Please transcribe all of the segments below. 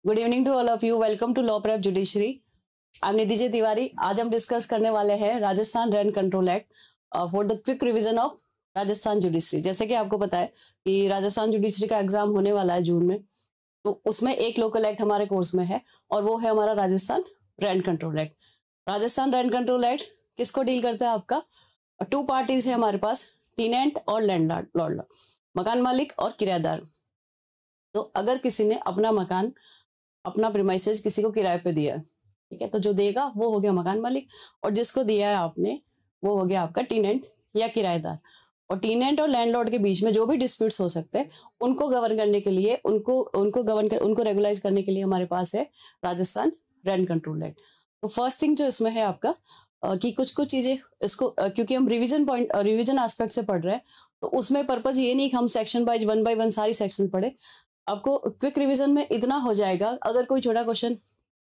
Good evening to all of you. Welcome to law prep judiciary. I am Nidhi Tiwari. आज हम discuss करने वाले हैं Rajasthan rent control act for the quick revision of Rajasthan judiciary. जैसे कि आपको पता है कि राजस्थान जुडिशरी का एग्जाम होने वाला है जून में, तो उसमें एक लोकल एक्ट हमारे कोर्स में है और वो है हमारा Rajasthan rent control act. Rajasthan rent control act किसको डील करता है? आपका टू पार्टीज है हमारे पास, टीनेंट और लैंडलॉर्ड, मकान मालिक और किराएदार। तो अगर किसी ने अपना मकान, अपना प्रीमाइसेस किसी को किराए पे दिया है, ठीक है, तो जो देगा वो हो गया मकान मालिक, और जिसको दिया है आपने वो हो गया आपका टीनेंट या किराएदार। और टीनेंट और लैंडलॉर्ड के बीच में जो भी डिस्प्यूट्स हो सकते हैं उनको गवर्न करने के लिए, उनको रेगुलाइज करने के लिए हमारे पास है राजस्थान रेंट कंट्रोल एक्ट। तो फर्स्ट थिंग जो इसमें है आपका कि कुछ चीजें इसको क्योंकि हम रिवीजन एस्पेक्ट से पढ़ रहे हैं, तो उसमें पर्पज ये नहीं कि हम section wise one by one सारी सेक्शन पढ़े। आपको क्विक रिवीजन में इतना हो जाएगा, अगर कोई छोटा क्वेश्चन,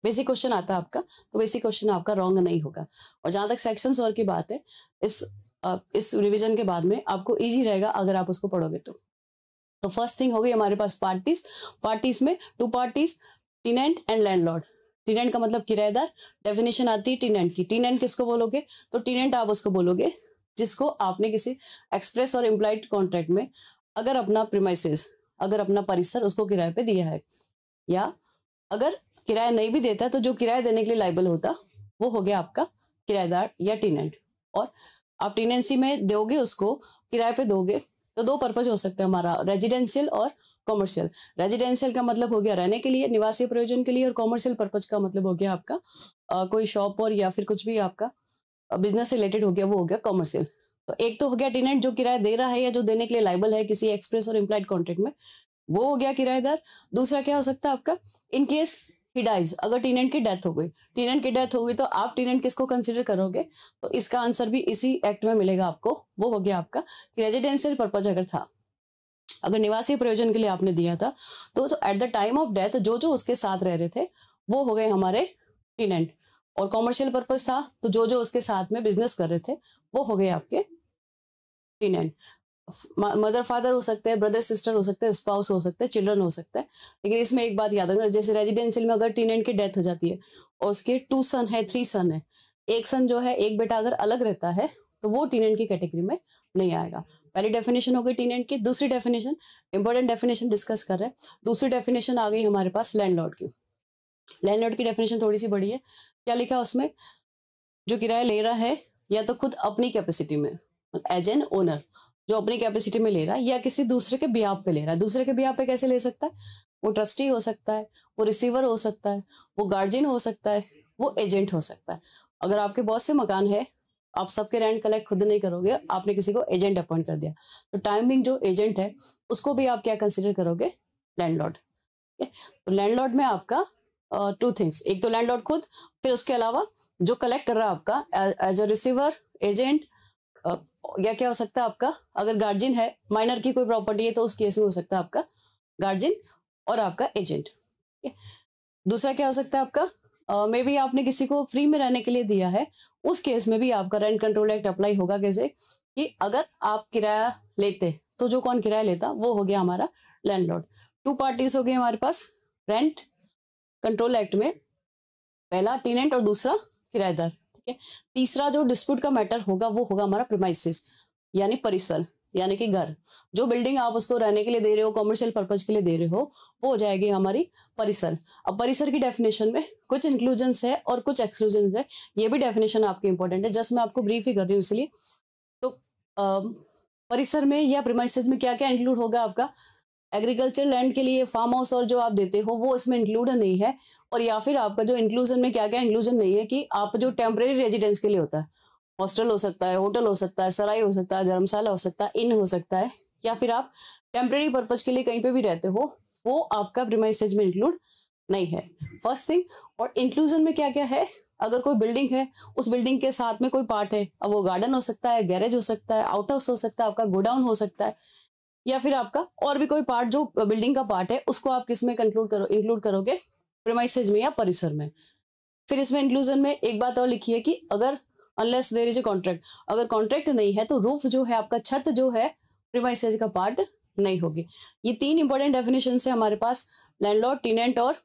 बेसिक क्वेश्चन आता है आपका, तो बेसिक क्वेश्चन आपका रॉन्ग नहीं होगा। और जहां तक सेक्शंस और की बात है, इस रिवीजन के बाद में आपको इजी रहेगा अगर आप उसको पढ़ोगे तो फर्स्ट थिंग हो गई हमारे पास पार्टीज में two parties, tenant and landlord. Tenant का मतलब किराएदार। डेफिनेशन आती है टीनेंट की। टीनेंट किसको बोलोगे? तो टीनेंट आप उसको बोलोगे जिसको आपने किसी एक्सप्रेस और इम्प्लाइड कॉन्ट्रैक्ट में अगर अपना प्रीमाइसेस, अगर अपना परिसर उसको किराए पे दिया है, या अगर किराया नहीं भी देता तो जो किराया देने के लिए लायबल होता वो हो गया आपका किराएदार या टीनेंट। और आप टीनेंसी में दोगे, उसको किराए पे दोगे, तो दो पर्पज हो सकते हैं हमारा, रेजिडेंशियल और कॉमर्शियल। रेजिडेंशियल का मतलब हो गया रहने के लिए, निवासी प्रयोजन के लिए, और कॉमर्शियल पर्पज का मतलब हो गया आपका कोई शॉप और या फिर कुछ भी आपका बिजनेस से रिलेटेड हो गया, वो हो गया कॉमर्शियल। तो एक तो हो गया टीनेंट जो किराया दे रहा है या जो देने के लिए लायबल है किसी एक्सप्रेस और इम्प्लाइड कॉन्ट्रैक्ट में, वो हो गया किराएदार। दूसरा क्या हो सकता है आपका, इन केस ही डाइज, अगर टीनेंट की डेथ हो गई, तो आप टीनेंट किसको कंसिडर करोगे? तो इसका आंसर भी इसी एक्ट में मिलेगा आपको, वो हो गया आपका रेजिडेंशियल पर्पज अगर था, अगर निवासी प्रयोजन के लिए आपने दिया था, तो at the time of death जो उसके साथ रह रहे थे वो हो गए हमारे टीनेंट। और कॉमर्शियल पर्पज था तो जो उसके साथ में बिजनेस कर रहे थे वो हो गए आपके टीनेंट। मदर फादर हो सकते हैं, ब्रदर सिस्टर हो सकते हैं, स्पाउस हो सकते हैं, चिल्ड्रन हो सकते हैं। लेकिन इसमें एक बात याद रखना, जैसे रेजिडेंशियल में अगर टीनेंट की डेथ हो जाती है और उसके 2 सन है, 3 सन है, एक सन जो है, एक बेटा अगर अलग रहता है तो वो टीनेंट की कैटेगरी में नहीं आएगा। पहली डेफिनेशन हो गई टीनेंट की। दूसरी डेफिनेशन, इंपॉर्टेंट डेफिनेशन डिस्कस कर रहे हैं, दूसरी डेफिनेशन आ गई हमारे पास लैंडलॉर्ड की। लैंडलॉर्ड की डेफिनेशन थोड़ी सी बड़ी है। क्या लिखा उसमें? जो किराया ले रहा है या तो खुद अपनी कैपेसिटी में एज एन ओनर, जो अपनी कैपेसिटी में ले रहा है, या किसी दूसरे के बिहाफ पे ले रहा है। दूसरे के बिहाफ पे कैसे ले सकता है? वो ट्रस्टी हो सकता है, वो रिसीवर हो सकता है, वो गार्जियन हो सकता है, वो एजेंट हो सकता है। अगर आपके बहुत से मकान है, आप सबके रेंट कलेक्ट खुद नहीं करोगे, आपने किसी को एजेंट अपॉइंट कर दिया, तो टाइमिंग जो एजेंट है उसको भी आप क्या कंसिडर करोगे? लैंडलॉर्ड। तो लैंडलॉर्ड में आपका 2 थिंग्स, एक तो लैंडलॉर्ड खुद, फिर उसके अलावा जो कलेक्ट कर रहा है आपका एज अ रिसीवर, एजेंट, या क्या हो सकता है आपका, अगर गार्जियन है, माइनर की कोई प्रॉपर्टी है तो उस केस में हो सकता है आपका गार्जियन और आपका एजेंट। दूसरा क्या हो सकता है आपका, मे बी आपने किसी को फ्री में रहने के लिए दिया है, उस केस में भी आपका रेंट कंट्रोल एक्ट अप्लाई होगा। कैसे कि अगर आप किराया लेते तो जो कौन किराया लेता वो हो गया हमारा लैंडलॉर्ड। 2 पार्टीज हो गई हमारे पास रेंट कंट्रोल एक्ट में, पहला टीनेंट और दूसरा किराएदार, ठीक है। तीसरा जो डिस्प्यूट का मैटर होगा वो होगा हमारा प्रीमाइसेस, यानी परिसर, यानी कि घर, जो बिल्डिंग आप उसको रहने के लिए दे रहे हो, कमर्शियल पर्पज के लिए दे रहे हो, वो हो जाएगी हमारी परिसर। अब परिसर की डेफिनेशन में कुछ इंक्लूजन्स है और कुछ एक्सक्लूजन्स है, ये भी डेफिनेशन आपकी इंपॉर्टेंट है, जस्ट मैं आपको ब्रीफ ही कर रही हूँ इसलिए। तो परिसर में या प्रीमाइसेस में क्या क्या इंक्लूड होगा आपका? एग्रीकल्चर लैंड के लिए फार्म हाउस और जो आप देते हो वो इसमें इंक्लूड नहीं है। और या फिर आपका जो इंक्लूजन में क्या क्या इंक्लूजन नहीं है कि आप जो टेम्परेरी रेजिडेंस के लिए होता है, हॉस्टल हो सकता है, होटल हो सकता है, सराय हो सकता है, धर्मशाला हो सकता है, इन हो सकता है, या फिर आप टेम्परेरी पर्पज के लिए कहीं पे भी रहते हो, वो आपका प्रीमाइसेज में इंक्लूड नहीं है। First thing. और इंक्लूजन में क्या क्या है? अगर कोई बिल्डिंग है, उस बिल्डिंग के साथ में कोई पार्ट है, अब वो गार्डन हो सकता है, गैरेज हो सकता है, आउट हाउस हो सकता है, आपका गोडाउन हो सकता है, या फिर आपका और भी कोई पार्ट जो बिल्डिंग का पार्ट है, उसको आप किस में इंक्लूड करोगे? प्रीमाइसेज में या परिसर में। फिर इसमें इंक्लूजन में एक बात और लिखी है कि अगर unless there is a contract, अगर कॉन्ट्रैक्ट नहीं है तो रूफ जो है आपका, छत जो है, प्रीमाइसेज का पार्ट नहीं होगी। ये 3 इंपॉर्टेंट डेफिनेशन है हमारे पास, लैंडलॉर्ड, टीनेंट और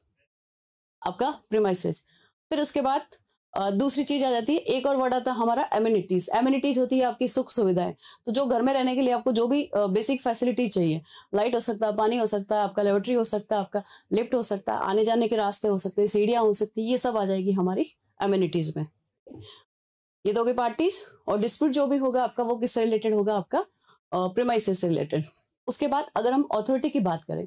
आपका प्रीमाइसेज। फिर उसके बाद दूसरी चीज आ जाती है, एक और वर्ड आता है हमारा एमिनिटीज। एमिनिटीज होती है आपकी सुख सुविधाएं। तो जो घर में रहने के लिए आपको जो भी बेसिक फैसिलिटी चाहिए, लाइट हो सकता है, पानी हो सकता है, आपका लेबोरेटरी हो सकता है, आपका लिफ्ट हो सकता है, आने जाने के रास्ते हो सकते हैं, सीढ़ियां हो सकती है, ये सब आ जाएगी हमारी एमिनिटीज में। ये तो होगी पार्टीज। और डिस्प्यूट जो भी होगा आपका वो किससे रिलेटेड होगा, आपका प्रीमाइसेस से रिलेटेड। उसके बाद अगर हम अथॉरिटी की बात करें,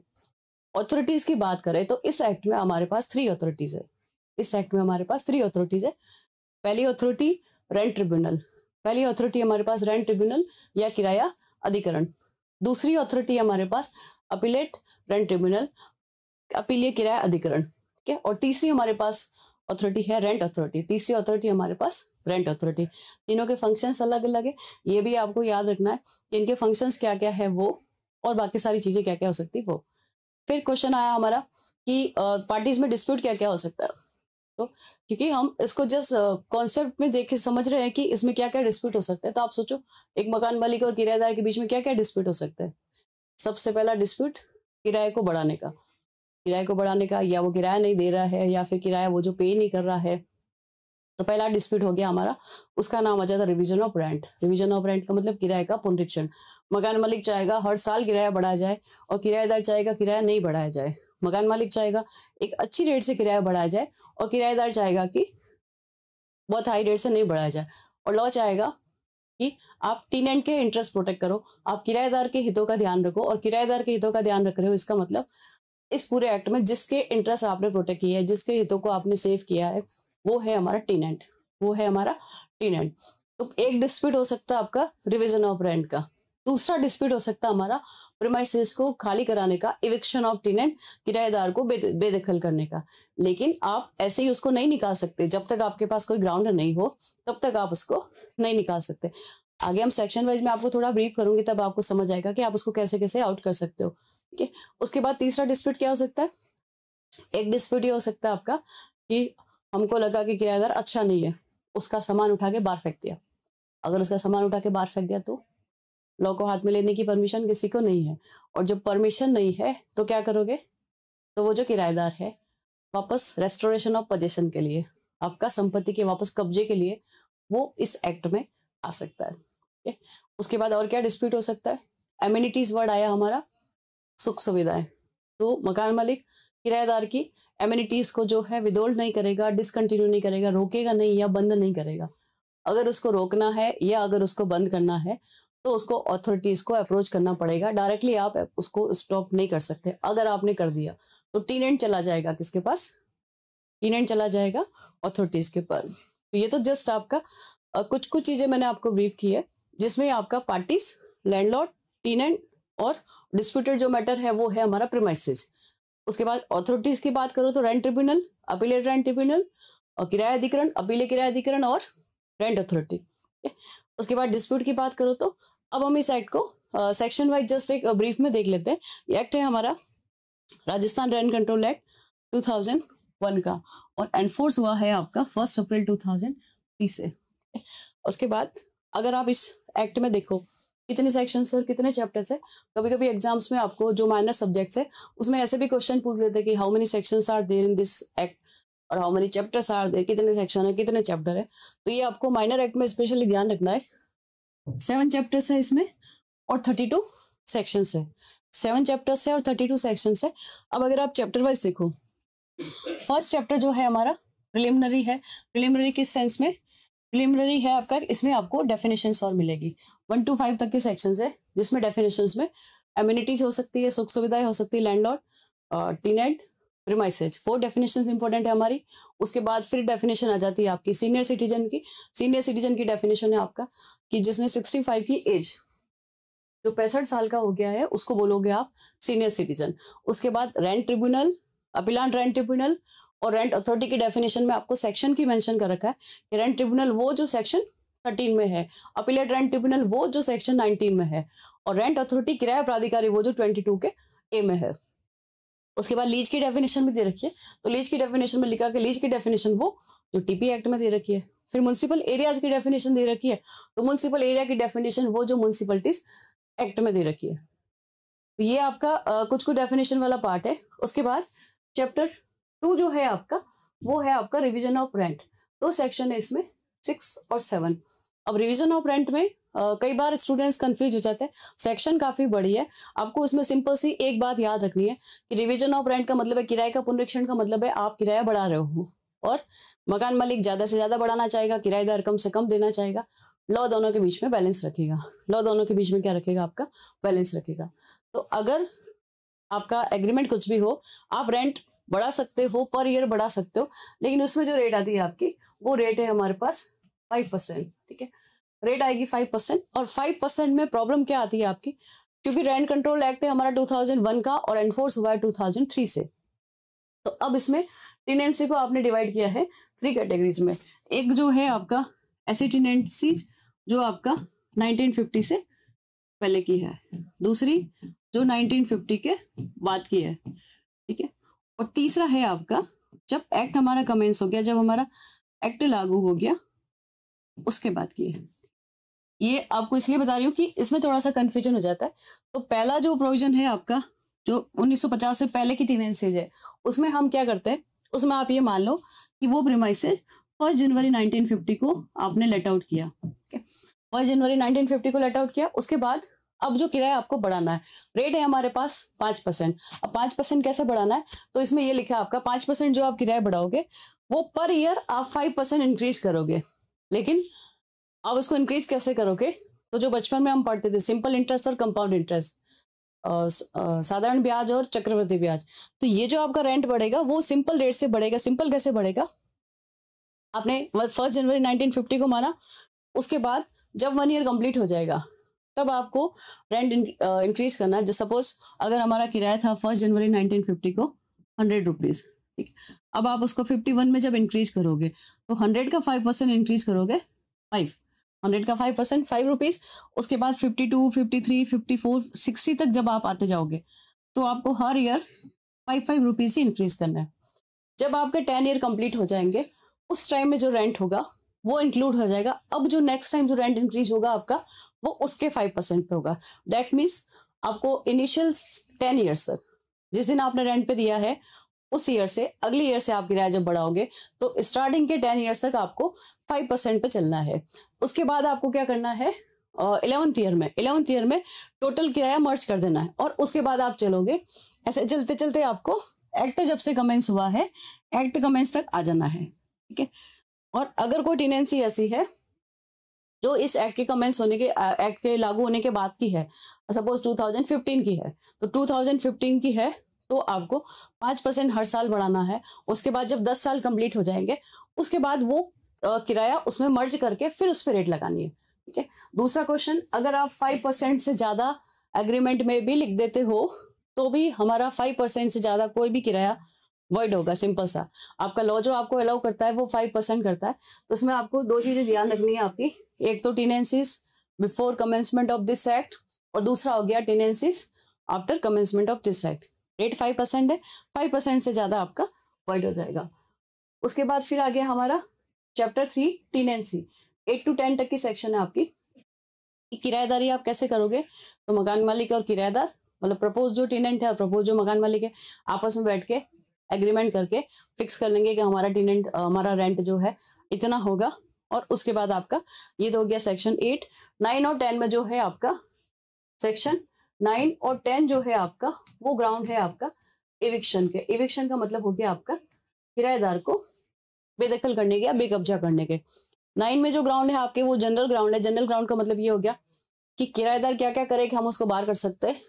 अथॉरिटीज की बात करें, तो इस एक्ट में हमारे पास 3 अथॉरिटीज है। इस एक्ट में हमारे पास 3 अथॉरिटीज है। पहली अथॉरिटी रेंट ट्रिब्यूनल। पहली अथॉरिटी हमारे पास रेंट ट्रिब्यूनल या किराया अधिकरण। दूसरी अथॉरिटी हमारे पास अपीलेट रेंट ट्रिब्यूनल, अपीलीय किराया अधिकरण। ठीक है। और तीसरी हमारे पास अथॉरिटी है रेंट अथॉरिटी। तीसरी अथॉरिटी हमारे पास रेंट अथॉरिटी। तीनों के फंक्शंस अलग अलग है, ये भी आपको याद रखना है कि इनके फंक्शंस क्या क्या है वो, और बाकी सारी चीजें क्या क्या हो सकती है वो। फिर क्वेश्चन आया हमारा कि पार्टीज में डिस्प्यूट क्या क्या हो सकता है। तो क्योंकि हम इसको जस्ट कॉन्सेप्ट में देख के समझ रहे हैं कि इसमें क्या क्या डिस्प्यूट हो सकता है, तो आप सोचो एक मकान मालिक और किराएदार के बीच में क्या क्या डिस्प्यूट हो सकता है। सबसे पहला डिस्प्यूट किराए को बढ़ाने का। किराए को बढ़ाने का, या वो किराया नहीं दे रहा है, या फिर किराया वो जो पे नहीं कर रहा है। तो पहला डिस्प्यूट हो गया हमारा, उसका नाम आ जाता है revision of rent. Revision of rent का मतलब किराए का पुनरीक्षण। मकान मालिक चाहेगा हर साल किराया बढ़ाया जाए, और किराएदार चाहेगा किराया नहीं बढ़ाया जाए। मकान मालिक चाहेगा एक अच्छी रेट से किराया बढ़ाया जाए, और किराएदार चाहेगा कि बहुत हाई रेट से नहीं बढ़ाया जाए। और लॉ चाहेगा कि आप टेनेंट के इंटरेस्ट प्रोटेक्ट करो, आप किराएदार के हितों का ध्यान रखो। और किराएदार के हितों का ध्यान रख रहे हो, इसका मतलब इस पूरे एक्ट में जिसके इंटरेस्ट आपने प्रोटेक्ट किया है, जिसके हितों को आपने सेव किया है, वो है हमारा टेनेंट। वो है हमारा टेनेंट। तो एक डिस्प्यूट हो सकता है आपका रिवीजन ऑफ रेंट का। दूसरा डिस्प्यूट हो सकता है हमारा प्रीमाइसेस को खाली कराने का, इविक्शन ऑफ टेनेंट, किराएदार को बेदखल करने का। लेकिन आप ऐसे ही उसको नहीं निकाल सकते, जब तक आपके पास कोई ग्राउंड नहीं हो तब तक आप उसको नहीं निकाल सकते। आगे हम सेक्शन वाइज में आपको थोड़ा ब्रीफ करूंगी, तब आपको समझ आएगा कि आप उसको कैसे कैसे आउट कर सकते हो। ठीक है। उसके बाद तीसरा डिस्प्यूट क्या हो सकता है, एक डिस्प्यूट ये हो सकता है आपका कि हमको लगा कि किराएदार अच्छा नहीं है, उसका सामान उठा के बाहर फेंक दिया। अगर उसका सामान उठा के बाहर फेंक दिया तो लॉ को हाथ में लेने की परमिशन किसी को नहीं है। और जब परमिशन नहीं है तो क्या करोगे, तो वो जो किराएदार है वापस रेस्टोरेशन ऑफ पोजीशन के लिए, आपका संपत्ति के वापस कब्जे के लिए, वो इस एक्ट में आ सकता है। ठीक है। उसके बाद और क्या डिस्प्यूट हो सकता है, एमिनिटीज वर्ड आया हमारा, सुख सुविधाएं। तो मकान मालिक किराएदार की एमिनिटीज को जो है विदोल्ड नहीं करेगा, डिसकंटिन्यू नहीं करेगा, रोकेगा नहीं या बंद नहीं करेगा। अगर उसको रोकना है या अगर उसको बंद करना है तो उसको अथॉरिटीज को अप्रोच करना पड़ेगा। डायरेक्टली आप उसको स्टॉप नहीं कर सकते। अगर आपने कर दिया तो टीनेंट चला जाएगा किसके पास, टीनेंट चला जाएगा अथॉरिटीज के पास। तो ये तो जस्ट आपका कुछ कुछ चीजें मैंने आपको ब्रीफ की है, जिसमें आपका पार्टीज, लैंडलॉर्ड, टीनेंट और डिस्प्यूटेड जो मैटर है वो है हमारा प्रीमाइसेस। उसके बाद अथॉरिटीज की बात करो तो rent tribunal, appellate rent tribunal, और किराया अधिकरण, अपीले किराया अधिकरण और रेंट अथॉरिटी। उसके बाद डिस्प्यूट की बात करो तो अब हम इस एक्ट को सेक्शन वाइज जस्ट एक ब्रीफ में देख लेते हैं। ये एक्ट है हमारा राजस्थान रेंट कंट्रोल एक्ट 2001 का, और एनफोर्स हुआ है आपका 1 अप्रैल 2003 से। उसके बाद अगर आप इस एक्ट में देखो कितने सेक्शंस और कितने चैप्टर्स है, कभी कभी एग्जाम्स में आपको जो माइनर सब्जेक्ट्स है उसमें ऐसे भी क्वेश्चन पूछ लेते हैं कि how many sections are there in this act, और how many chapters are there, कितने सेक्शन है कितने चैप्टर है। तो ये आपको माइनर एक्ट में स्पेशली ध्यान रखना है। 7 चैप्टर्स है इसमें और 32 सेक्शंस है। 7 चैप्टर्स है और 32 सेक्शंस है। अब अगर आप चैप्टर वाइज देखो, फर्स्ट चैप्टर जो है हमारा प्रिलिमिनरी है। प्रिलिमिनरी किस सेंस में, प्रिलिमिनरी है आपका, इसमें आपको डेफिनेशंस और मिलेगी। 1 to 5 तक के सेक्शंस है, जिसमें डेफिनेशंस में एमिनिटीज हो सकती है, सुख सुविधाएं हो सकती है, लैंडलॉर्ड, टीनेंट, प्रीमाइसेज, 4 डेफिनेशंस इंपॉर्टेंट है हमारी। उसके बाद फिर डेफिनेशन आ जाती है आपकी सीनियर सिटीजन की। सीनियर सिटीजन की डेफिनेशन है आपका कि जिसने 65 की एज, जो 65 साल का हो गया है, उसको बोलोगे आप सीनियर सिटीजन। उसके बाद rent tribunal, appellant rent tribunal और रेंट अथॉरिटी की डेफिनेशन में आपको सेक्शन की मेंशन कर रखा है कि रेंट ट्रिब्यूनल वो जो सेक्शन 13 में है, अपीलेट रेंट ट्रिब्यूनल वो जो सेक्शन 19 में है, और रेंट अथॉरिटी किराया प्राधिकारी वो जो 22 के ए में है। उसके बाद लीज की डेफिनेशन भी दे रखी है। तो लीज की डेफिनेशन में लिखा कि लीज की डेफिनेशन वो जो टीपी एक्ट में दे रखी है। फिर म्युनिसिपल एरियाज की डेफिनेशन दे रखी है, तो म्युनिसिपल एरिया की डेफिनेशन वो जो म्युनिसिपलिटीज एक्ट में दे रखी है। तो ये आपका कुछ कुछ डेफिनेशन वाला पार्ट है। उसके बाद चैप्टर 2 जो है आपका वो है आपका रिवीजन ऑफ रेंट। दो सेक्शन है इसमें, 6 और 7। अब रिवीजन ऑफ रेंट में कई बार स्टूडेंट्स कंफ्यूज हो जाते हैं, सेक्शन काफी बड़ी है। आपको इसमें सिंपल सी एक बात याद रखनी है कि रिवीजन ऑफ रेंट का मतलब है किराए का पुनरीक्षण का मतलब है आप किराया बढ़ा रहे हो, और मकान मालिक ज्यादा से ज्यादा बढ़ाना चाहेगा, किराएदार कम से कम देना चाहेगा। लॉ दोनों के बीच में बैलेंस रखेगा। लॉ दोनों के बीच में क्या रखेगा? आपका बैलेंस रखेगा। तो अगर आपका एग्रीमेंट कुछ भी हो, आप रेंट बढ़ा सकते हो, पर ईयर बढ़ा सकते हो, लेकिन उसमें जो रेट आती है आपकी, वो रेट है हमारे पास 5%। ठीक है, रेट आएगी 5%। और 5% में प्रॉब्लम क्या आती है आपकी, क्योंकि रेंट कंट्रोल एक्ट है हमारा 2001 का और एनफोर्स हुआ है 2003 से। तो अब इसमें टेनेंसी को आपने डिवाइड किया है 3 कैटेगरीज में। एक जो है आपका ऐसी टेनेंसीज जो आपका 1950 से पहले की है, दूसरी जो 1950 के बाद की है। ठीक है, और तीसरा है आपका जब एक्ट हमारा कमेंस हो गया, जब हमारा एक्ट लागू हो गया उसके बाद की है। ये आपको इसलिए बता रही हूँ कि इसमें थोड़ा सा कंफ्यूजन हो जाता है। तो पहला जो प्रोविजन है आपका जो 1950 से पहले की टेनेंसीज है, उसमें हम क्या करते हैं, उसमें आप ये मान लो कि वो प्रीमाइसेज 1 जनवरी 1950 को आपने लेट आउट किया। 1 जनवरी 1950 को लेट आउट किया, उसके बाद अब जो किराया आपको बढ़ाना है, रेट है हमारे पास 5%। अब 5% कैसे बढ़ाना है, तो इसमें ये लिखा है आपका 5% जो आप किराया बढ़ाओगे वो पर ईयर आप 5% इंक्रीज करोगे। लेकिन अब इसको इंक्रीज कैसे करोगे, तो जो बचपन में हम पढ़ते थे सिंपल इंटरेस्ट और कंपाउंड इंटरेस्ट, साधारण ब्याज और चक्रवृद्धि ब्याज, तो ये जो आपका रेंट बढ़ेगा वो सिंपल रेट से बढ़ेगा। सिंपल कैसे बढ़ेगा, आपने 1 जनवरी 1950 को माना, उसके बाद जब 1 ईयर कंप्लीट हो जाएगा तब आपको रेंट इंक्रीज करना है। सपोज अगर हमारा किराया था 1 जनवरी 1950 को 100 रुपीज, ठीक, अब आप उसको 51 में जब इंक्रीज करोगे तो 100 का 5% इंक्रीज करोगे 5, 100 का 5% 5 रुपीज। उसके बाद 52, 53, 54, 60 तक जब आप आते जाओगे तो आपको हर ईयर 5 रुपीज ही इंक्रीज करना है। जब आपके 10 ईयर कंप्लीट हो जाएंगे उस टाइम में जो रेंट होगा वो इंक्लूड हो जाएगा। अब जो नेक्स्ट टाइम जो रेंट इंक्रीज होगा आपका वो उसके 5% पे होगा। दैट मीन्स आपको इनिशियल 10 ईयर्स तक जिस दिन आपने रेंट पे दिया है उस ईयर से अगले ईयर से आप किराया जब बढ़ाओगे तो स्टार्टिंग के 10 ईयर्स तक आपको 5% पे चलना है। उसके बाद आपको क्या करना है, 11th ईयर में टोटल किराया मर्ज कर देना है, और उसके बाद आप चलोगे। ऐसे चलते चलते आपको एक्ट जब से कमेंस हुआ है एक्ट कमेंस तक आ जाना है। ठीक है, और अगर कोई टेनेंसी ऐसी है जो इस एक्ट के कमेंस होने के एक्ट के लागू होने के बाद की है, सपोज 2015 की है, तो 2015 की है तो आपको 5% हर साल बढ़ाना है। उसके बाद जब 10 साल कंप्लीट हो जाएंगे उसके बाद वो किराया उसमें मर्ज करके फिर उस पर रेट लगानी है। ठीक है, दूसरा क्वेश्चन, अगर आप 5% से ज्यादा एग्रीमेंट में भी लिख देते हो तो भी हमारा 5% से ज्यादा कोई भी किराया वॉइड होगा। सिंपल सा, आपका लॉ जो आपको अलाउ करता है वो 5% करता है। तो उसमें आपको 2 चीजें ध्यान रखनी है आपकी, एक तो tenancies before commencement of this act, और दूसरा हो गया tenancies after commencement of this act. Rate 5% है, 5% से ज्यादा आपका वॉइड हो जाएगा। उसके बाद फिर आ गया हमारा चैप्टर 3 टेनेंसी, 8 to 10 तक की सेक्शन है आपकी। किराएदारी आप कैसे करोगे, तो मकान मालिक और किराएदार, मतलब प्रपोज जो टेनेंट है और प्रपोज जो मकान मालिक है, आपस में बैठ के एग्रीमेंट करके फिक्स कर लेंगे कि हमारा टेनेंट हमारा रेंट जो है इतना होगा। और उसके बाद आपका ये तो हो गया सेक्शन 8, 9 और 10 में जो है आपका सेक्शन 9 और 10 जो है आपका वो ग्राउंड है आपका एविक्शन के। एविक्शन का मतलब हो गया आपका किराएदार को बेदखल करने के या बेकब्जा करने के। 9 में जो ग्राउंड है आपके वो जनरल ग्राउंड है। जनरल ग्राउंड का मतलब ये हो गया कि किराएदार क्या क्या करे कि हम उसको बाहर कर सकते हैं,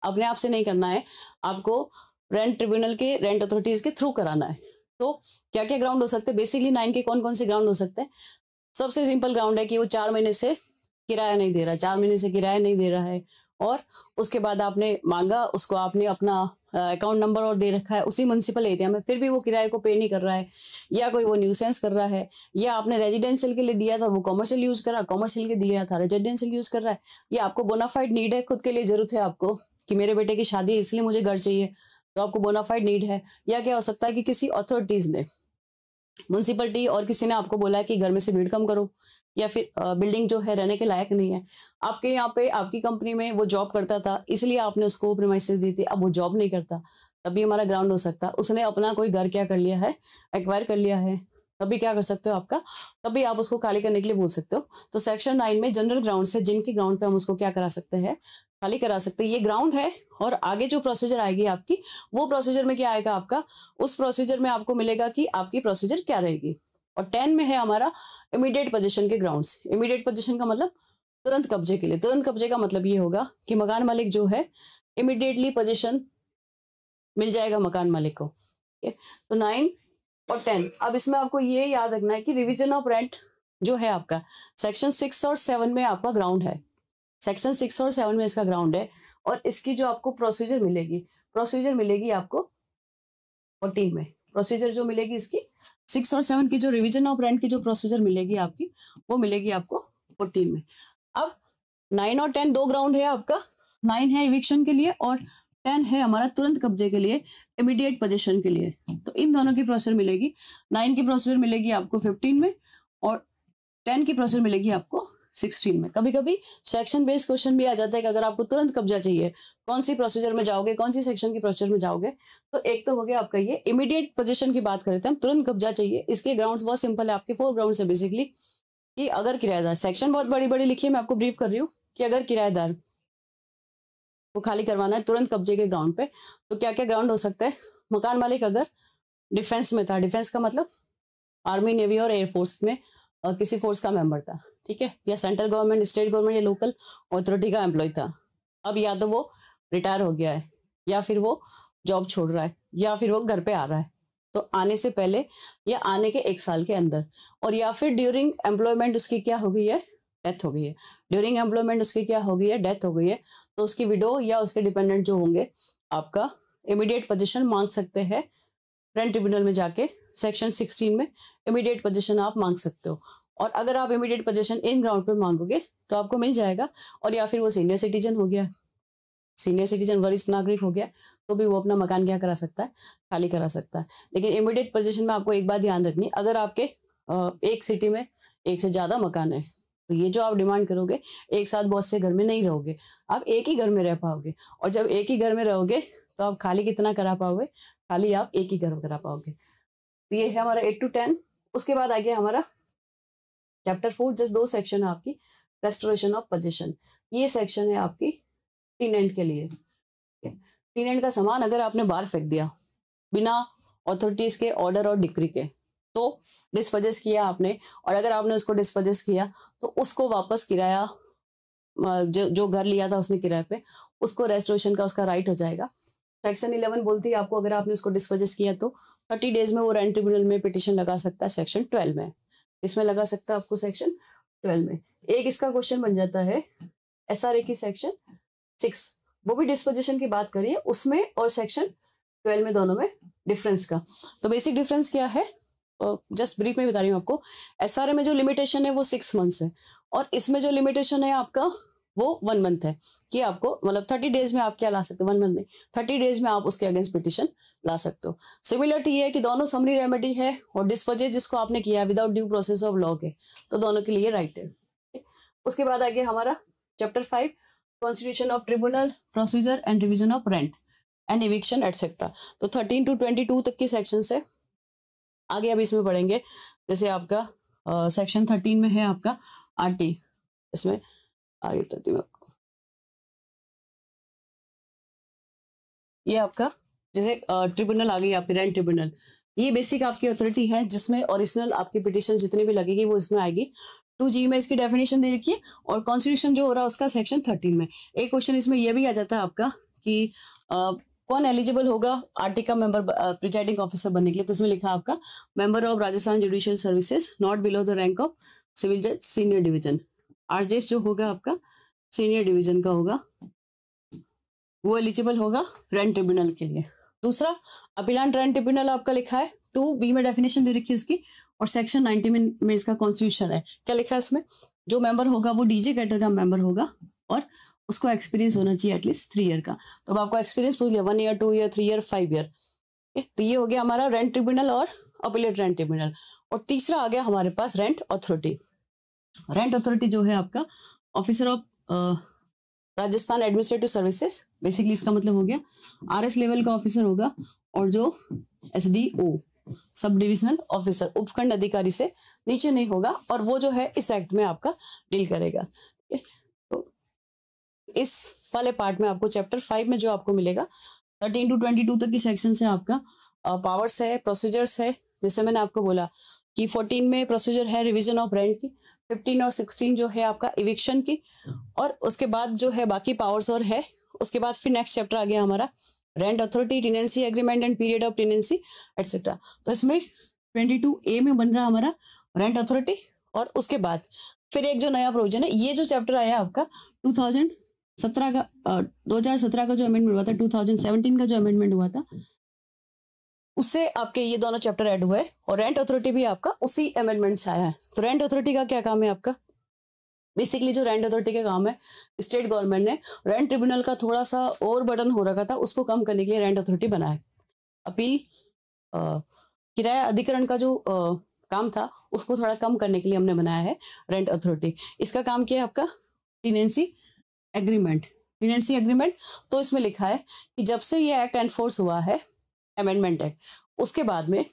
अपने आप से नहीं करना है, आपको रेंट ट्रिब्यूनल के रेंट अथॉरिटीज के थ्रू कराना है। तो क्या क्या ग्राउंड हो सकते हैं, बेसिकली 9 के कौन कौन से ग्राउंड हो सकते हैं। सबसे सिंपल ग्राउंड है कि वो 4 महीने से किराया नहीं दे रहा, 4 महीने से किराया नहीं दे रहा है, और उसके बाद आपने मांगा उसको, आपने अपना अकाउंट नंबर और दे रखा है उसी म्युनिसिपल एरिया में, फिर भी वो किराए को पे नहीं कर रहा है, या कोई वो न्यूसेंस कर रहा है, या आपने रेजिडेंशियल के लिए दिया था वो कॉमर्शियल यूज कर रहा है, कॉमर्शियल के दिया था रेजिडेंशियल यूज कर रहा है, या आपको बोनाफाइड नीड है, खुद के लिए जरूरत है आपको कि मेरे बेटे की शादी है इसलिए मुझे घर चाहिए, तो आपको बोनाफाइड नीड है। या क्या हो सकता है कि किसी अथॉरिटीज ने, म्युनिसिपलिटी और किसी ने आपको बोला है कि घर में से भीड़ कम करो, या फिर बिल्डिंग जो है रहने के लायक नहीं है, आपके यहाँ पे आपकी कंपनी में वो जॉब करता था इसलिए आपने उसको प्रीमाइसेस दी थी, अब वो जॉब नहीं करता, तभी हमारा ग्राउंड हो सकता है। उसने अपना कोई घर क्या कर लिया है, एक्वायर कर लिया है, तभी क्या कर सकते हो आपका, तभी आप उसको खाली करने के लिए बोल सकते हो। तो सेक्शन 9 में जनरल ग्राउंड से जिनके ग्राउंड पे हम उसको क्या करा सकते हैं, खाली करा सकते हैं। ये ग्राउंड है और आगे जो प्रोसीजर आएगी आपकी, वो प्रोसीजर में क्या आएगा आपका, उस प्रोसीजर में आपको मिलेगा कि आपकी प्रोसीजर क्या रहेगी। और 10 में है हमारा इमीडिएट पोजीशन के ग्राउंड्स। इमीडिएट पोजीशन का मतलब तुरंत कब्जे के लिए। तुरंत कब्जे का मतलब ये होगा कि मकान मालिक जो है इमीडिएटली पोजीशन मिल जाएगा मकान मालिक को। तो 9 और 10। अब इसमें आपको ये याद रखना है कि रिवीजन ऑफ रेंट जो है आपका सेक्शन 6 और 7 में आपका ग्राउंड है। सेक्शन 6 और 7 में इसका ग्राउंड है और इसकी जो आपको प्रोसीजर मिलेगी आपको 14 में। प्रोसीजर जो मिलेगी इसकी 6 और 7 की, जो रिवीजन ऑफ रेंट की जो प्रोसीजर मिलेगी आपकी, वो मिलेगी आपको 14 में। अब 9 और 10 दो ग्राउंड है आपका। 9 है इविक्शन के लिए और 10 है हमारा तुरंत कब्जे के लिए, इमीडिएट पोजीशन के लिए। तो इन दोनों की प्रोसीजर मिलेगी। 9 की प्रोसीजर मिलेगी आपको 15 में और 10 की प्रोसीजर मिलेगी आपको 16 में। कभी कभी सेक्शन बेस्ड क्वेश्चन भी आ जाता है कि अगर आपको तुरंत कब्जा चाहिए, कौन सी प्रोसीजर में जाओगे, कौन सी सेक्शन की प्रोसीजर में जाओगे। तो एक तो हो गया आपका ये इमीडिएट पोजीशन की बात करें तो हम तुरंत कब्जा चाहिए। इसके ग्राउंड्स बहुत सिंपल है, आपके 4 ग्राउंड्स है बेसिकली। कि अगर किराएदार, सेक्शन बहुत बड़ी बड़ी लिखी है, मैं आपको ब्रीफ कर रही हूँ कि अगर किराएदार को खाली करवाना है तुरंत कब्जे के ग्राउंड पे, तो क्या क्या ग्राउंड हो सकता है। मकान मालिक अगर डिफेंस में था, डिफेंस का मतलब आर्मी, नेवी और एयरफोर्स में किसी फोर्स का मेंबर था, ठीक है, या सेंट्रल गवर्नमेंट, स्टेट गवर्नमेंट या लोकल अथॉरिटी का एम्प्लॉय था। अब या तो वो रिटायर हो गया है, या फिर वो जॉब छोड़ रहा है, या फिर वो घर पे आ रहा है, तो आने से पहले या आने के 1 साल के अंदर, और या फिर ड्यूरिंग एम्प्लॉयमेंट उसकी क्या हो गई है, डेथ हो गई है। ड्यूरिंग एम्प्लॉयमेंट उसकी क्या हो गई है, डेथ हो गई है। तो उसकी विडो या उसके डिपेंडेंट जो होंगे आपका इमीडिएट पोजीशन मांग सकते हैं रेंट ट्रिब्यूनल में जाके। सेक्शन 16 में इमीडिएट पोजीशन आप मांग सकते हो। और अगर आप इमीडिएट पोजीशन इन ग्राउंड पे मांगोगे तो आपको मिल जाएगा। और या फिर वो सीनियर सिटीजन हो गया, सीनियर सिटीजन वरिष्ठ नागरिक हो गया, तो भी वो अपना मकान क्या करा सकता है, खाली करा सकता है। लेकिन इमीडिएट पोजीशन में आपको एक बात ध्यान रखनी, अगर आपके एक सिटी में एक से ज्यादा मकान है, तो ये जो आप डिमांड करोगे, एक साथ बहुत से घर में नहीं रहोगे, आप एक ही घर में रह पाओगे। और जब एक ही घर में रहोगे तो आप खाली कितना करा पाओगे, खाली आप एक ही घर में करा पाओगे। तो ये है हमारा 8 to 10। उसके बाद आ गया हमारा चैप्टर 4, जस्ट 2 सेक्शन है आपकी। रेस्टोरेशन ऑफ पोजीशन, ये सेक्शन है आपकी टीनेंट के लिए। टीनेंट का सामान अगर आपने बाहर फेंक दिया बिना अथॉरिटीज के ऑर्डर और डिक्री के, तो डिस्पोजेस किया आपने, और अगर आपने उसको डिस्पोजेस किया तो उसको वापस किराया, जो घर लिया था उसने किराए पे, उसको रेस्टोरेशन का उसका राइट हो जाएगा। सेक्शन 11 बोलती है आपको अगर आपने उसको डिस्पोजेस किया तो 30 डेज में वो रेंट ट्रिब्यूनल में पिटिशन लगा सकता है। सेक्शन 12 में, इसमें लगा सकता है आपको सेक्शन 12 में। एक इसका क्वेश्चन बन जाता है SRA की सेक्शन 6, वो भी डिस्पोजिशन की बात करिए उसमें, और सेक्शन 12 में, दोनों में डिफरेंस का। तो बेसिक डिफरेंस क्या है, जस्ट ब्रीफ में बता रही हूँ आपको। SRA में जो लिमिटेशन है वो 6 मंथ्स है, और इसमें जो लिमिटेशन है आपका वो 1 मंथ है। कि आपको मतलब 30 डेज में आप क्या ला सकते हो, 1 मंथ में 30 डेज में आप उसके अगेंस्ट पिटिशन ला सकते हो। सिमिलरिटी ये है कि दोनों समरी रेमेडी है, और डिस्पोजेस जिसको आपने किया without due process of law के, तो दोनों के लिए राइट है। उसके बाद आ गया हमारा chapter 5, constitution of tribunal, procedure and revision of rent and eviction etcetera. तो 13 to 22 तक की सेक्शन है। आगे अब इसमें पढ़ेंगे, जैसे आपका सेक्शन 13 में है आपका RT, इसमें आगे बताती हूँ आपको। ये आपका जैसे ट्रिब्यूनल आ गई आपकी, रेंट ट्रिब्यूनल, ये बेसिक आपकी अथॉरिटी है जिसमें ओरिजिनल आपकी पिटिशन जितनी भी लगेगी वो इसमें आएगी। 2G में इसकी डेफिनेशन दे रखी है, और कॉन्स्टिट्यूशन जो हो रहा है उसका सेक्शन 13 में। एक क्वेश्चन इसमें यह भी आ जाता है आपका कि कौन एलिजिबल होगा RT का मेंबर प्रिजाइडिंग ऑफिसर बनने के लिए। तो उसमें लिखा आपका member of Rajasthan judicial services not below the rank of civil जज सीनियर डिवीजन। RJS जो होगा आपका सीनियर डिवीजन का होगा, वो एलिजिबल होगा रेंट ट्रिब्यूनल के लिए। दूसरा अपीलांट रेंट ट्रिब्यूनल आपका लिखा है 2B में, डेफिनेशन दे रखी है उसकी, और सेक्शन 90 में इसका कॉन्स्टिट्यूशन है। क्या लिखा है इसमें, जो मेंबर होगा वो DJ कैडर का मेंबर होगा, और उसको एक्सपीरियंस होना चाहिए एटलीस्ट 3 ईयर का। तो अब आपको एक्सपीरियंस पूछ लिया 1 ईयर, 2 ईयर, 3 ईयर, 5 ईयर। तो ये हो गया हमारा रेंट ट्रिब्यूनल और अपीलेट रेंट ट्रिब्यूनल। और तीसरा आ गया हमारे पास रेंट अथॉरिटी। रेंट अथॉरिटी जो है आपका officer of Rajasthan administrative services, basically इसका मतलब हो गया RS लेवल का ऑफिसर होगा, और जो SDO सब डिविजनल ऑफिसर उपखंड अधिकारी से नीचे नहीं होगा, और वो जो है इस एक्ट में आपका डील करेगा। तो इस वाले पार्ट में आपको चैप्टर 5 में जो आपको मिलेगा 13 to 22 तक की सेक्शन से आपका पावर्स है, प्रोसीजर्स है। जैसे मैंने आपको बोला कि 14 में प्रोसीजर है रिवीजन ऑफ रेंट की, 15 और 16 जो है आपका इविक्शन की, और उसके बाद जो है बाकी पावर्स और है। उसके बाद फिर नेक्स्ट चैप्टर आ गया हमारा rent authority, tenancy agreement and period of tenancy etcetera. तो इसमें 22A में बन रहा हमारा रेंट अथॉरिटी, और उसके बाद फिर एक जो नया प्रोविजन है, ये जो चैप्टर आया आपका 2017 का 2017 का जो अमेंडमेंट हुआ था, 2017 का जो अमेंडमेंट हुआ था, उससे आपके ये दोनों चैप्टर ऐड हुए, और रेंट अथॉरिटी भी आपका उसी अमेंडमेंट से आया है। तो रेंट अथॉरिटी का क्या काम है आपका, बेसिकली जो रेंट अथॉरिटी का काम है, स्टेट गवर्नमेंट ने रेंट ट्रिब्यूनल का थोड़ा सा और बर्डन हो रखा था, उसको कम करने के लिए रेंट अथॉरिटी बनाया। अपील किराया अधिकरण का जो काम था, उसको थोड़ा कम करने के लिए हमने बनाया है रेंट अथॉरिटी। इसका काम क्या है आपका, टेनेंसी एग्रीमेंट। टेनेंसी एग्रीमेंट, तो इसमें लिखा है कि जब से ये एक्ट एनफोर्स हुआ है, अमेंडमेंट एक्ट, उसके बाद में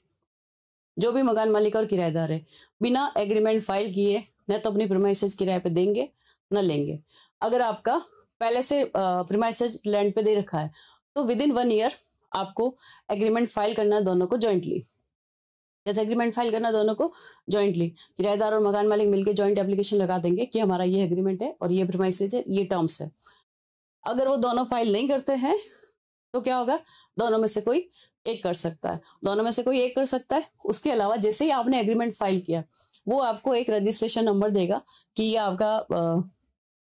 जो भी मकान मालिक और किराएदार है, बिना एग्रीमेंट फाइल किए न तो अपनी प्रीमाइसेज किराए पे देंगे न लेंगे। अगर आपका पहले से प्रीमाइसेज लैंड पे दे रखा है, तो विद इन 1 ईयर आपको एग्रीमेंट फाइल करना दोनों को जॉइंटली। जैसे एग्रीमेंट फाइल करना दोनों को जॉइंटली, किराएदार और मकान मालिक मिलकर जॉइंट एप्लीकेशन लगा देंगे कि हमारा ये एग्रीमेंट है और ये प्रीमाइसेज है, ये टर्म्स है। अगर वो दोनों फाइल नहीं करते हैं तो क्या होगा, दोनों में से कोई एक कर सकता है, दोनों में से कोई एक कर सकता है। उसके अलावा जैसे ही आपने एग्रीमेंट फाइल किया, वो आपको एक रजिस्ट्रेशन नंबर देगा कि ये आपका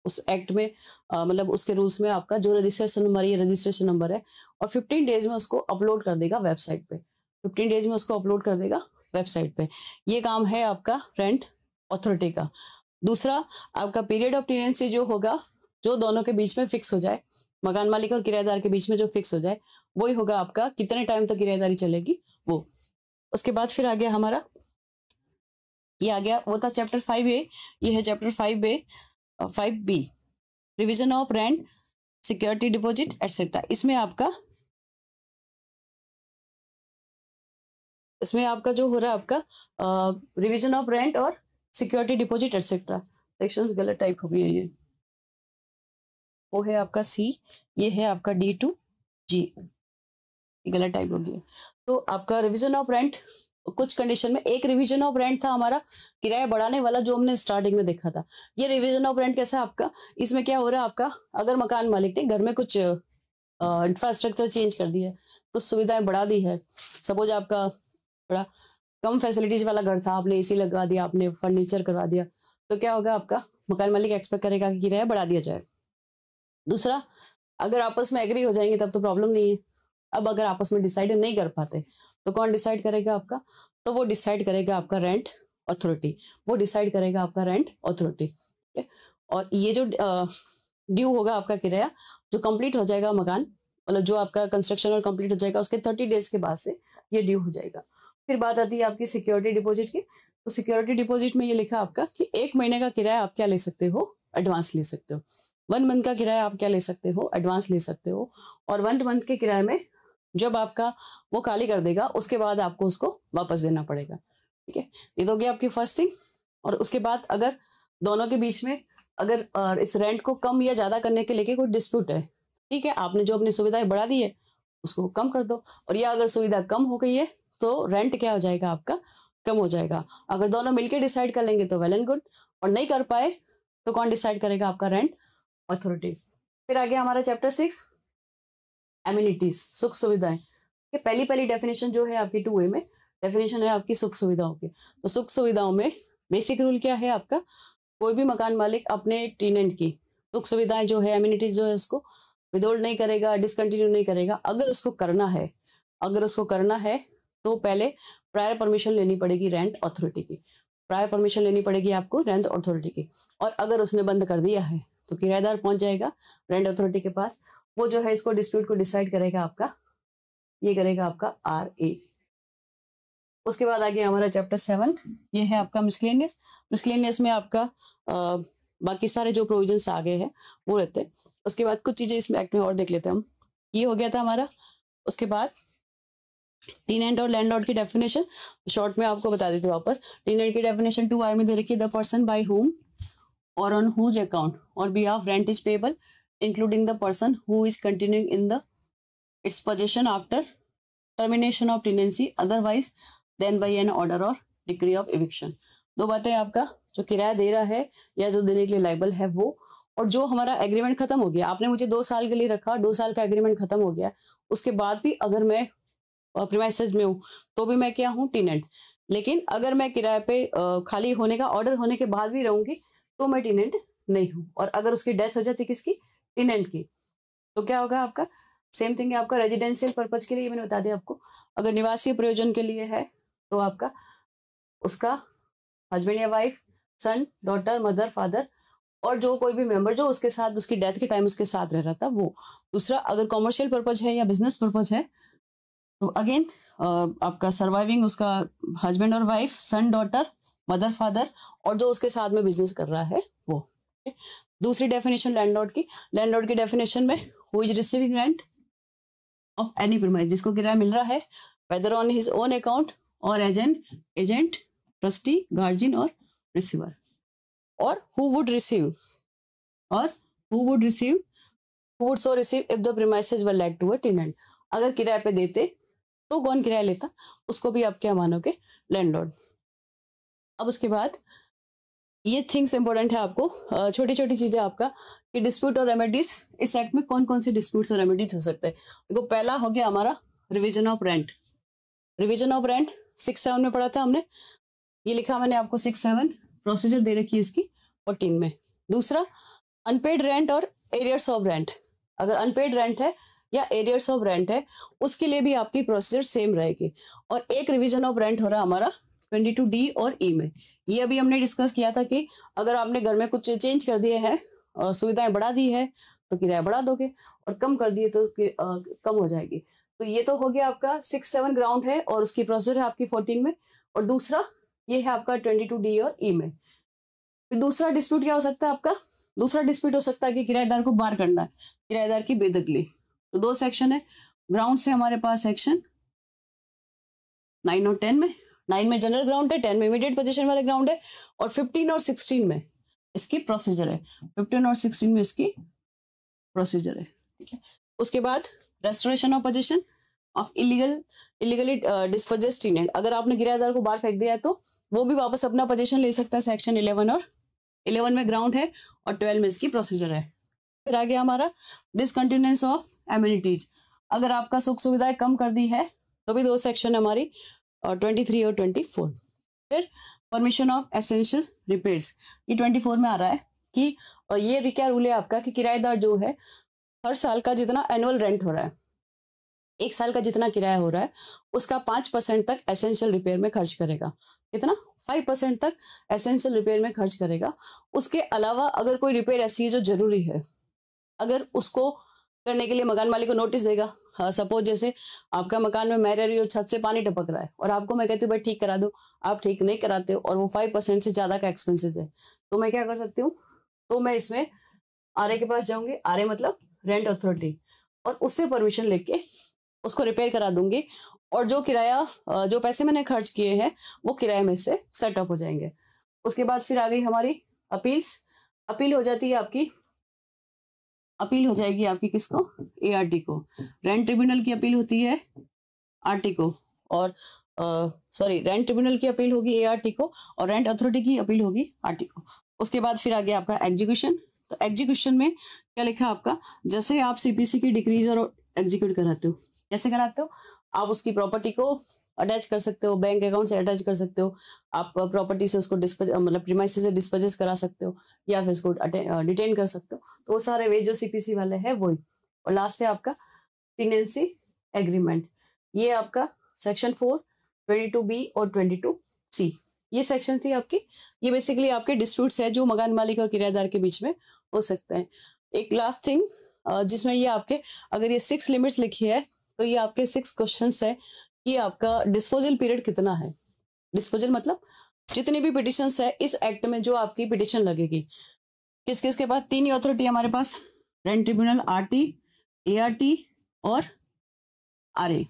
उस एक्ट में मतलब उसके रूल्स में आपका जो रजिस्ट्रेशन नंबर, ये रजिस्ट्रेशन नंबर है, और 15 डेज में उसको अपलोड कर देगा वेबसाइट पे। 15 डेज में उसको अपलोड कर देगा वेबसाइट पे। ये काम है आपका रेंट अथॉरिटी का। दूसरा, आपका पीरियड ऑफ टेनेंसी जो होगा, जो दोनों के बीच में फिक्स हो जाए, मकान मालिक और किराएदार के बीच में जो फिक्स हो जाए, वही होगा आपका कितने टाइम तक किराएदारी चलेगी वो। उसके बाद फिर आ गया हमारा, ये आ गया, वो था चैप्टर 5A, ये है chapter 5B, revision of rent, security deposit etcetera. इसमें आपका जो हो रहा है आपका रिवीजन ऑफ रेंट और सिक्योरिटी डिपॉजिट एटसेट्रा। सेक्शंस गलत टाइप हो गई है, ये वो है आपका C, ये है आपका D2G, गलत टाइप हो गई। तो आपका रिवीजन ऑफ रेंट, कुछ कंडीशन में एक रिवीजन ऑफ रेंट था हमारा किराया बढ़ाने वाला, जो हमने स्टार्टिंग में देखा था। ये रिवीजन ऑफ रेंट कैसा आपका, इसमें क्या हो रहा है आपका, अगर मकान मालिक ने घर में कुछ इंफ्रास्ट्रक्चर चेंज कर दिया है, कुछ सुविधाएं बढ़ा दी है, सपोज आपका थोड़ा कम फैसिलिटीज वाला घर था, आपने AC लगा दिया, आपने फर्नीचर करवा दिया, तो क्या होगा आपका, मकान मालिक एक्सपेक्ट करेगा कि किराया बढ़ा दिया जाए। दूसरा, अगर आपस में एग्री हो जाएंगे तब तो प्रॉब्लम नहीं है। अब अगर आपस में डिसाइड नहीं कर पाते तो कौन डिसाइड करेगा आपका, तो वो डिसाइड करेगा आपका रेंट अथॉरिटी, वो डिसाइड करेगा आपका रेंट अथॉरिटी। और ये जो ड्यू होगा आपका किराया, जो कंप्लीट हो जाएगा मकान, मतलब जो आपका कंस्ट्रक्शन और कंप्लीट हो जाएगा, उसके 30 डेज के बाद से ये ड्यू हो जाएगा। फिर बात आती है आपकी सिक्योरिटी डिपॉजिट की। तो सिक्योरिटी डिपॉजिट में ये लिखा आपका कि 1 महीने का किराया आप क्या ले सकते हो, एडवांस ले सकते हो। 1 मंथ का किराया आप क्या ले सकते हो, एडवांस ले सकते हो। और 1 मंथ के किराए में जब आपका वो खाली कर देगा, उसके बाद आपको उसको वापस देना पड़ेगा। ठीक है, ये तो गया आपकी फर्स्ट थिंग। और उसके बाद अगर दोनों के बीच में अगर इस रेंट को कम या ज्यादा करने के लेके कोई डिस्प्यूट है, ठीक है, आपने जो अपनी सुविधाएं बढ़ा दी है उसको कम कर दो, और या अगर सुविधा कम हो गई है तो रेंट क्या हो जाएगा आपका, कम हो जाएगा। अगर दोनों मिलकर डिसाइड कर लेंगे तो वेल एंड गुड, और नहीं कर पाए तो कौन डिसाइड करेगा, आपका रेंट अथॉरिटी। फिर आ गया हमारा चैप्टर 6, एमिनिटीज, सुख सुविधाएं। पहली डेफिनेशन जो है आपकी 2A में डेफिनेशन है आपकी सुख सुविधाओं की। तो सुख सुविधाओं में बेसिक रूल क्या है आपका, कोई भी मकान मालिक अपने टेनेंट की सुख सुविधाएं जो है, एमिनिटीज जो है, उसको विदहोल्ड नहीं करेगा, डिसकंटिन्यू नहीं करेगा। अगर उसको करना है तो पहले प्रायर परमिशन लेनी पड़ेगी रेंट अथॉरिटी की, प्रायर परमिशन लेनी पड़ेगी आपको रेंट अथॉरिटी की। और अगर उसने बंद कर दिया है तो किराएदार पहुंच जाएगा रेंट अथॉरिटी के पास, वो जो है इसको डिस्प्यूट को डिसाइड करेगा आपका, ये करेगा आपका RA। उसके बाद आ गया हमारा चैप्टर 7, ये है आपका मिसलेनियस। मिसलेनियस में आपका बाकी सारे जो प्रोविजंस आगे हैं वो रहते हैं। उसके बाद कुछ चीजें इसमें एक्ट में और देख लेते हैं हम। ये हो गया था हमारा। उसके बाद टीनेंट और लैंडलॉर्ड की डेफिनेशन शॉर्ट में आपको बता देती हूँ वापस। टीनेंट की डेफिनेशन 2i में दे रखी है, the person by whom or on whose account or behalf rent is payable, including the person who is continuing in the its possession after termination of tenancy otherwise than by an order or decree of eviction। दो बातें, आपका जो किराया दे रहा है या जो देने के लिए लाइबल है वो, और जो हमारा एग्रीमेंट खत्म हो गया, आपने मुझे 2 साल के लिए रखा, 2 साल का एग्रीमेंट खत्म हो गया, उसके बाद भी अगर मैं प्रीमाइसेस में हूँ तो भी मैं क्या हूँ, टेनेंट। लेकिन अगर मैं किराए पे खाली होने का ऑर्डर होने के बाद भी रहूंगी तो मैं टेनेंट नहीं हूँ। और अगर उसकी डेथ हो जाती किसकी, टेनेंट की, तो क्या होगा आपका, सेम थिंग है आपका रेजिडेंशियल पर्पज के लिए, मैंने बता दिया आपको। अगर निवासीय प्रयोजन के लिए है तो आपका उसका हस्बैंड या वाइफ, सन, डॉटर, मदर, फादर और जो कोई भी मेंबर जो उसके साथ उसकी डेथ के टाइम उसके साथ रह रहा था वो। दूसरा, अगर कॉमर्शियल पर्पज है या बिजनेस पर्पज है तो अगेन आपका सर्वाइविंग उसका हस्बैंड और वाइफ, सन, डॉटर, मदर, फादर और जो उसके साथ में बिजनेस कर रहा है वो। दूसरी डेफिनेशन लैंडलॉर्ड की। लैंडलॉर्ड की डेफिनेशन में who is receiving rent of any premise, जिसको किराया मिल रहा है whether on his own account और as an agent, trustee, guardian और रिसीवर। और who would receive who would so receive if the premises were let to a tenant. अगर किराए पे देते तो कौन किराया लेता, उसको भी आप क्या मानोगे, लैंडलॉर्ड। अब उसके बाद ये थिंग्स इंपॉर्टेंट है आपको, छोटी छोटी चीजें आपका कि डिस्प्यूट और रेमेडीज, इस एक्ट में कौन कौन से डिस्प्यूट्स और रेमेडीज हो सकते हैं। देखो, पहला हो गया हमारा revision of rent. Revision of rent 6-7 में पढ़ा था हमने, ये लिखा मैंने आपको 6-7 प्रोसीजर दे रखी है इसकी 14 में। दूसरा, अनपेड रेंट और एरियर्स ऑफ रेंट। अगर अनपेड रेंट है या एरियर्स ऑफ रेंट है उसके लिए भी आपकी प्रोसीजर सेम रहेगी। और एक रिवीजन ऑफ रेंट हो रहा है हमारा 22D और E में। ये अभी हमने डिस्कस किया था कि अगर आपने घर में कुछ चेंज कर दिए हैं और सुविधाएं बढ़ा दी है तो किराया बढ़ा दोगे, और कम कर दिए तो कम हो जाएगी। तो ये तो हो गया आपका 6-7 ग्राउंड है और उसकी प्रोसीजर है आपकी 14 में। और दूसरा ये है आपका 22D और E में। फिर दूसरा डिस्प्यूट क्या हो सकता है आपका, दूसरा डिस्प्यूट हो सकता है कि किराएदार को बार करना है, किराएदार की बेदखली। तो 2 सेक्शन है ग्राउंड से हमारे पास, सेक्शन 9 और 10 में। 9 में जनरल ग्राउंड है, 10 में इमीडिएट पोजीशन वाले ग्राउंड है, और 15 और 16 में इसकी प्रोसीजर है। 15 और 16 में इसकी प्रोसीजर है, ठीक है। उसके बाद restoration of position of illegally dispossessed tenant. अगर आपने किराएदार को बाहर फेंक दिया है तो वो भी वापस अपना पोजीशन ले सकता है। सेक्शन 11 और 11 में ग्राउंड है और 12 में इसकी प्रोसीजर है। फिर आ गया हमारा डिसकंटिन्यूएंस ऑफ एमिनिटीज। अगर आपका सुख सुविधाएं कम कर दी है तो भी 2 सेक्शन हमारी 23 और 24। फिर परमिशन ऑफ एसेंशियल रिपेयर्स, ये 24 में आ रहा है कि ये क्या रूल है आपका कि किराएदार जो है हर साल का जितना एनुअल रेंट हो रहा है, 1 साल का जितना किराया हो रहा है उसका 5% तक एसेंशियल रिपेयर में खर्च करेगा। कितना, 5% तक एसेंशियल रिपेयर में खर्च करेगा। उसके अलावा अगर कोई रिपेयर ऐसी है जो जरूरी है, अगर उसको करने के लिए मकान मालिक को नोटिस देगा। हाँ, सपोज जैसे आपका मकान में मैं रह रही हूँ, छत से पानी टपक रहा है और आपको मैं कहती हूँ भाई ठीक करा दो, आप ठीक नहीं कराते हो और वो 5% से ज्यादा का एक्सपेंसेस है, तो मैं क्या कर सकती हूँ, तो मैं इसमें आरए के पास जाऊंगी। आरए मतलब रेंट अथॉरिटी, और उससे परमिशन लेके उसको रिपेयर करा दूंगी, और जो किराया जो पैसे मैंने खर्च किए हैं वो किराए में से सेटअप हो जाएंगे। उसके बाद फिर आ गई हमारी अपील्स। अपील हो जाती है आपकी, अपील हो जाएगी आपकी किसको, एआरटी को। रेंट ट्रिब्यूनल की अपील होती है आरटी को, और सॉरी रेंट ट्रिब्यूनल की अपील होगी एआरटी को, और रेंट अथॉरिटी की अपील होगी आरटी को। उसके बाद फिर आ गया आपका एग्जीक्यूशन। तो एग्जीक्यूशन में क्या लिखा आपका, जैसे आप सीपीसी की डिक्रीज और एग्जीक्यूट कराते हो, कैसे कराते हो, आप उसकी प्रॉपर्टी को अटैच कर सकते हो, बैंक अकाउंट से अटैच कर सकते हो, आप प्रॉपर्टी से उसको मतलब प्रीमाइस से डिस्पोजेस करा सकते हो, या फिर उसको डिटेन कर सकते हो। तो वो सारे वे जो सीपीसी वाले हैं वही। और लास्ट है आपका टेनेंसी एग्रीमेंट। ये आपका सेक्शन 4, 22B और 22C, ये सेक्शन थी आपकी। ये बेसिकली आपके डिस्प्यूट्स है जो मकान मालिक और किराएदार के बीच में हो सकते हैं। एक लास्ट थिंग जिसमें ये आपके, अगर ये 6 लिमिट्स लिखी है तो ये आपके 6 क्वेश्चंस है कि आपका डिस्पोजल पीरियड कितना है। डिस्पोजल मतलब जितनी भी पिटिशंस है इस एक्ट में जो आपकी पिटिशन लगेगी, किस किस के पास? तीन ही अथॉरिटी हमारे पास, रेंट ट्रिब्यूनल, आरटी, एआरटी और आरए।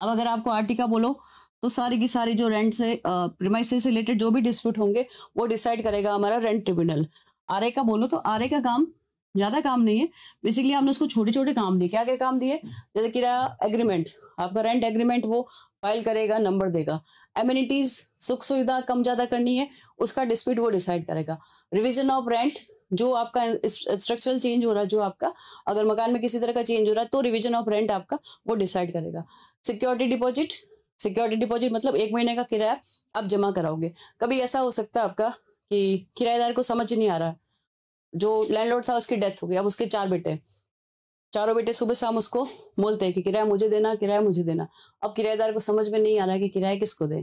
अब अगर आपको आरटी का बोलो तो सारी की सारी जो रेंट से प्रीमाइसेस से रिलेटेड जो भी डिस्प्यूट होंगे वो डिसाइड करेगा हमारा रेंट ट्रिब्यूनल। आरए का बोलो तो आरए का काम ज्यादा काम नहीं है, बेसिकली हमने उसको छोटे छोटे काम दिए। क्या क्या काम दिए? जैसे किराया एग्रीमेंट, आपका रेंट एग्रीमेंट वो फाइल करेगा, नंबर देगा। एमिनिटीज, सुख सुविधा कम ज्यादा करनी है, उसका डिस्प्यूट वो डिसाइड करेगा। रिविजन ऑफ रेंट, जो आपका स्ट्रक्चरल चेंज हो रहा है, जो आपका अगर मकान में किसी तरह का चेंज हो रहा है तो रिविजन ऑफ रेंट आपका वो डिसाइड करेगा। सिक्योरिटी डिपॉजिट, सिक्योरिटी डिपॉजिट मतलब 1 महीने का किराया आप जमा कराओगे। कभी ऐसा हो सकता है आपका कि किराएदार को समझ नहीं आ रहा, जो लैंडलॉर्ड था उसकी डेथ हो गई, अब उसके 4 बेटे, चारों बेटे सुबह शाम उसको बोलते हैं कि किराया मुझे देना, किराया मुझे देना। अब किराएदार को समझ में नहीं आ रहा है कि किराया किसको दे,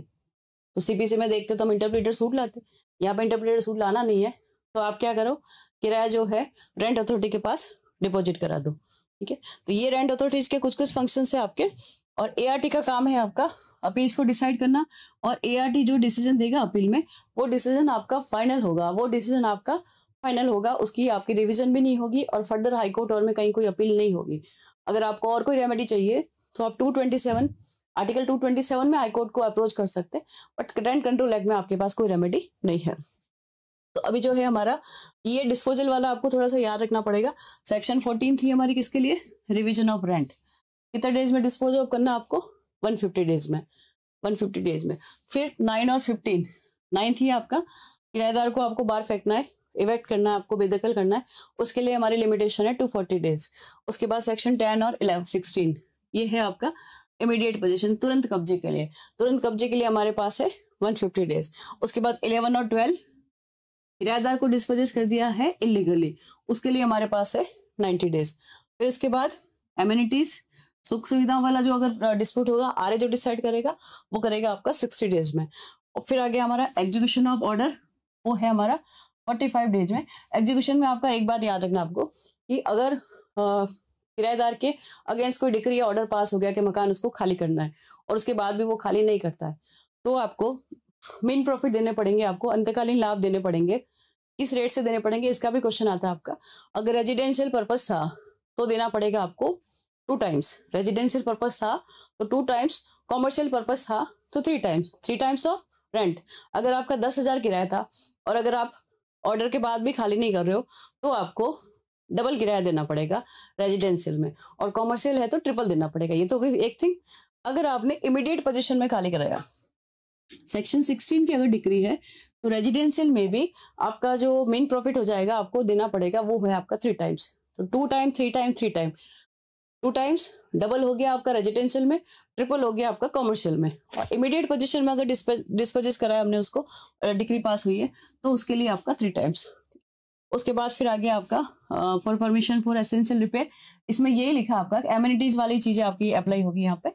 तो सीपीसी में देखते तो हम इंटरप्रेटर सूट लाते। यहाँ पे इंटरप्रेटर सूट लाना नहीं है, तो आप क्या करो, किराया जो है रेंट अथॉरिटी के पास डिपॉजिट करा दो। ठीक है, तो ये रेंट अथॉरिटीज के कुछ कुछ फंक्शन है आपके। और एआरटी का काम है आपका अपील्स को डिसाइड करना, और एआरटी जो डिसीजन देगा अपील में वो डिसीजन आपका फाइनल होगा, वो डिसीजन आपका फाइनल होगा, उसकी आपकी रिवीजन भी नहीं होगी और फर्दर हाईकोर्ट और में कहीं कोई अपील नहीं होगी। अगर आपको और कोई रेमेडी चाहिए तो आप 227 आर्टिकल 227 में हाईकोर्ट को अप्रोच कर सकते हैं, बट रेंट कंट्रोल एक्ट में आपके पास कोई रेमेडी नहीं है। तो अभी जो है हमारा ये डिस्पोजल वाला आपको थोड़ा सा याद रखना पड़ेगा। सेक्शन 14 थी हमारी किसके लिए? Revision of rent. कितने डेज में डिस्पोज ऑफ करना आपको? 150 डेज में, 150 डेज में। फिर 9 और 15, 9 थी आपका किराएदार को आपको बाहर फेंकना है, इवेक्ट करना है, आपको बेदखल करना है, उसके लिए हमारी लिमिटेशन है 240 डेज। उसके बाद सेक्शन 10 और 11 16 ये है आपका इमीडिएट पोजीशन, तुरंत कब्जे के लिए। तुरंत कब्जे के लिए हमारे पास है 150 डेज। उसके बाद 11 और 12 किराएदार को डिस्पोजेस कर दिया है इलीगली, उसके लिए हमारे पास है 90 डेज। फिर इसके बाद एमिनिटीज, सुख सुविधा वाला जो अगर डिस्प्यूट होगा, आरए जो डिसाइड करेगा वो करेगा आपका 60 डेज में। और फिर आगे हमारा एग्जीक्यूशन ऑफ ऑर्डर, वो है हमारा 45 डेज में। एग्जीक्यूशन में आपका एक बात याद रखना आपको कि अगर किराएदार के अगेंस्ट कोई डिक्री या ऑर्डर पास हो गया कि मकान उसको खाली करना है और उसके बाद भी वो खाली नहीं करता है, तो आपको मेन प्रॉफिट देने पड़ेंगे, आपको अंतकालीन लाभ देने पड़ेंगे। किस रेट से देने पड़ेंगे इसका भी क्वेश्चन आता है आपका। अगर रेजिडेंशियल पर्पस था तो देना पड़ेगा आपको 2 टाइम्स, रेजिडेंशियल पर्पस था तो 2 टाइम्स, कॉमर्शियल पर्पस था तो 3 टाइम्स, 3 टाइम्स ऑफ रेंट। अगर आपका 10,000 किराया था और अगर आप ऑर्डर के बाद भी खाली नहीं कर रहे हो तो आपको डबल किराया देना पड़ेगा रेजिडेंशियल में, और कॉमर्शियल है तो ट्रिपल देना पड़ेगा। ये तो एक थिंग। अगर आपने इमीडिएट पोजीशन में खाली कराया, सेक्शन 16 की अगर डिक्री है तो रेजिडेंशियल में भी आपका जो मेन प्रॉफिट हो जाएगा आपको देना पड़ेगा, वो है आपका 3 टाइम्स। तो 2 time, 3 time, 3 time, 2 times double हो गया आपका रेजिडेंशियल में, ट्रिपल हो गया आपका कॉमर्शियल में। और इमीडिएट पोजीशन में अगर डिस्पोजेस कराया हमने उसको, डिक्री पास हुई है, तो उसके लिए आपका 3 टाइम्स। उसके बाद फिर आगे आपका for permission for essential repair, इसमें यही लिखा आपका एमिनिटीज वाली चीजें आपकी अप्लाई होगी यहाँ पे।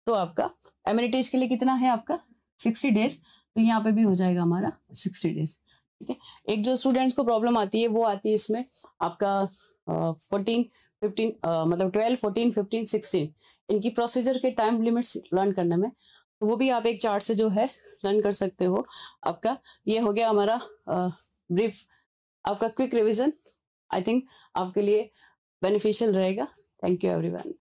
तो आपका एमिनिटीज के लिए कितना है आपका 60 डेज, तो यहाँ पे भी हो जाएगा हमारा 60 डेज। ठीक है, एक जो स्टूडेंट्स को प्रॉब्लम आती है वो आती है इसमें आपका 14 15 मतलब 12 14 15 16 इनकी प्रोसीजर के टाइम लिमिट्स लर्न करने में, तो वो भी आप एक चार्ट से जो है लर्न कर सकते हो। आपका ये हो गया हमारा ब्रीफ, आपका क्विक रिवीजन। आई थिंक आपके लिए बेनिफिशियल रहेगा। Thank you everyone.